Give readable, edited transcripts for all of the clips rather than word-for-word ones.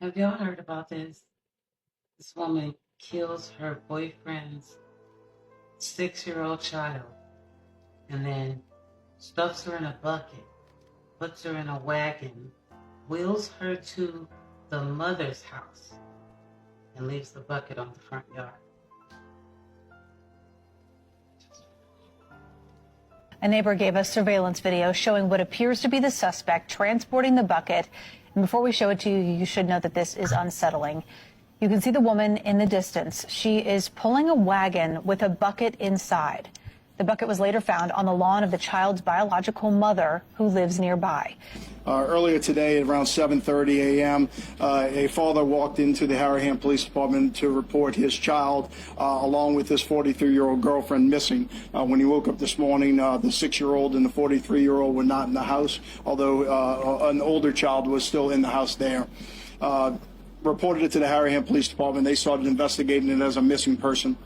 Have y'all heard about this? This woman kills her boyfriend's 6-year-old child and then stuffs her in a bucket, puts her in a wagon, wheels her to the mother's house, and leaves the bucket on the front yard. A neighbor gave us surveillance video showing what appears to be the suspect transporting the bucket. And before we show it to you, you should know that this is unsettling. You can see the woman in the distance. She is pulling a wagon with a bucket inside. The bucket was later found on the lawn of the child's biological mother, who lives nearby. Earlier today at around 7:30 a.m., a father walked into the Harahan Police Department to report his child, along with his 43-year-old girlfriend, missing. When he woke up this morning, the 6-year-old and the 43-year-old were not in the house, although an older child was still in the house there. Reported it to the Harahan Police Department. They started investigating it as a missing person.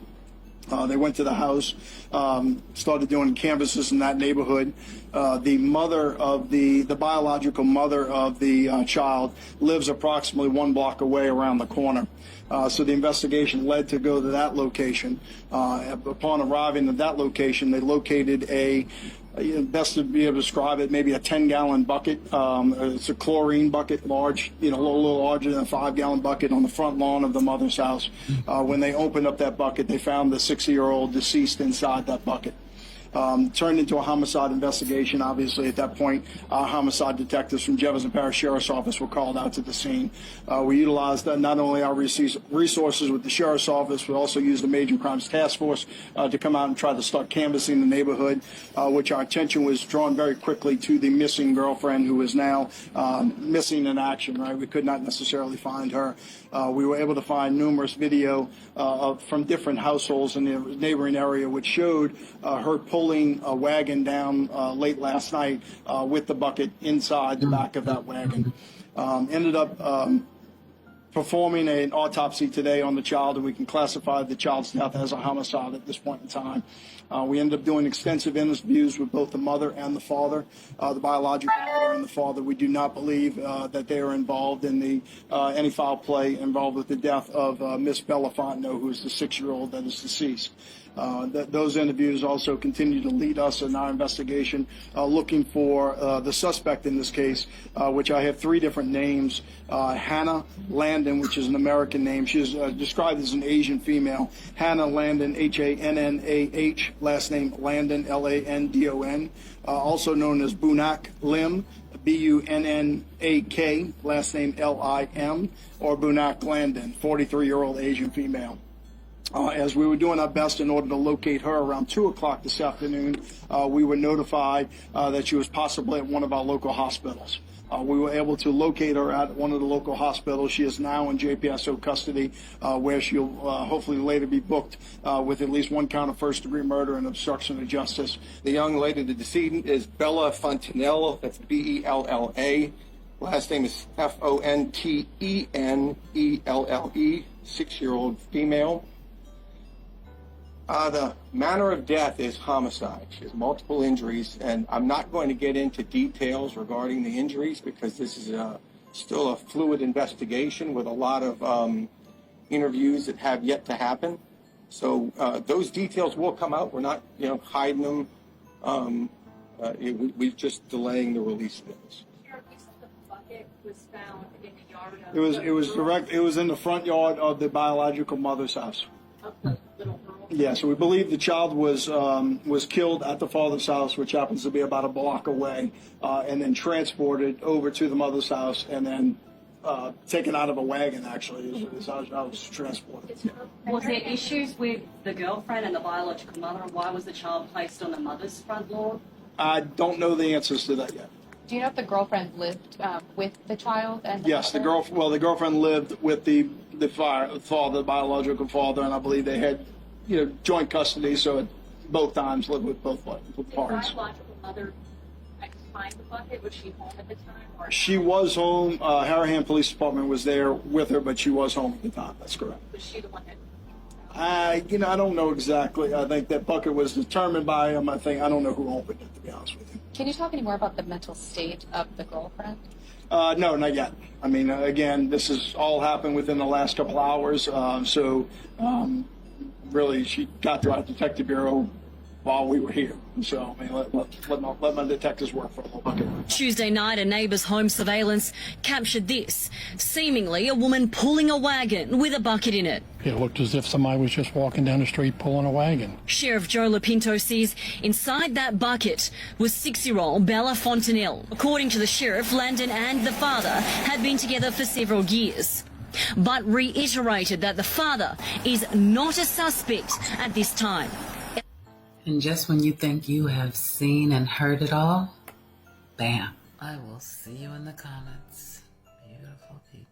They went to the house, started doing canvases in that neighborhood. The mother of the biological mother of the child lives approximately 1 block away around the corner. So the investigation led to go to that location. Upon arriving at that location, they located best to be able to describe it, maybe a 10-gallon bucket. It's a chlorine bucket, large, a little larger than a 5-gallon bucket on the front lawn of the mother's house. When they opened up that bucket, they found the 6-year-old deceased inside that bucket. Turned into a homicide investigation. Obviously, at that point, homicide detectives from Jefferson Parish Sheriff's Office were called out to the scene. We utilized not only our resources with the Sheriff's Office, but also used the Major Crimes Task Force to come out and try to start canvassing the neighborhood, which our attention was drawn very quickly to the missing girlfriend, who is now missing in action. Right, we could not necessarily find her. We were able to find numerous video from different households in the neighboring area, which showed her pulling a wagon down late last night with the bucket inside the back of that wagon. Ended up performing an autopsy today on the child, and we can classify the child's death as a homicide at this point in time. We ended up doing extensive interviews with both the mother and the father, the biological mother and the father. We do not believe that they are involved in any foul play involved with the death of Miss Bella Fontenot, who is the 6-year-old that is deceased. Those interviews also continue to lead us in our investigation, looking for the suspect in this case, which I have 3 different names. Hannah Landon, which is an American name. She is described as an Asian female. Hannah Landon, H-A-N-N-A-H, last name Landon, L-A-N-D-O-N, also known as Bunak Lim, B-U-N-N-A-K, last name L-I-M, or Bunak Landon, 43-year-old Asian female. As we were doing our best in order to locate her around 2 o'clock this afternoon, we were notified that she was possibly at one of our local hospitals. We were able to locate her at one of the local hospitals. She is now in JPSO custody, where she'll hopefully later be booked with at least 1 count of first-degree murder and obstruction of justice. The young lady, the decedent, is Bella Fontenelle. That's B-E-L-L-A. Last name is F-O-N-T-E-N-E-L-L-E, 6-year-old female. The manner of death is homicide. She has multiple injuries, and I'm not going to get into details regarding the injuries because this is still a fluid investigation with a lot of interviews that have yet to happen. So those details will come out. We're not, hiding them. We're just delaying the release of those. The bucket was found in the yard of It was in the front yard of the biological mother's house. of the little girl. Yeah, so we believe the child was killed at the father's house, which happens to be about a block away, and then transported over to the mother's house, and then taken out of a wagon. Actually, is how it was transported. Was there issues with the girlfriend and the biological mother? Why was the child placed on the mother's front lawn? I don't know the answers to that yet. Do you know if the girlfriend lived with the child? And Yes, the girlfriend lived with the father, the biological father, and I believe they had joint custody. So at both times lived with both parties. Did the biological mother find the bucket? Was she home at the time? Or She was home. Harahan Police Department was there with her, but she was home at the time. That's correct. was she the one that? I don't know exactly. I think that bucket was determined by him. I don't know who opened it, to be honest with you. Can you talk any more about the mental state of the girlfriend? No, not yet. I mean, again, this has all happened within the last couple hours. Really, she got to our detective bureau while we were here. So, I mean, let my detectives work for a little bit. Tuesday night, a neighbour's home surveillance captured this. Seemingly a woman pulling a wagon with a bucket in it. It looked as if somebody was just walking down the street pulling a wagon. Sheriff Joe Lapinto says inside that bucket was 6-year-old Bella Fontanelle. According to the sheriff, Landon and the father had been together for several years, but reiterated that the father is not a suspect at this time. And just when you think you have seen and heard it all, bam. I will see you in the comments. Beautiful people.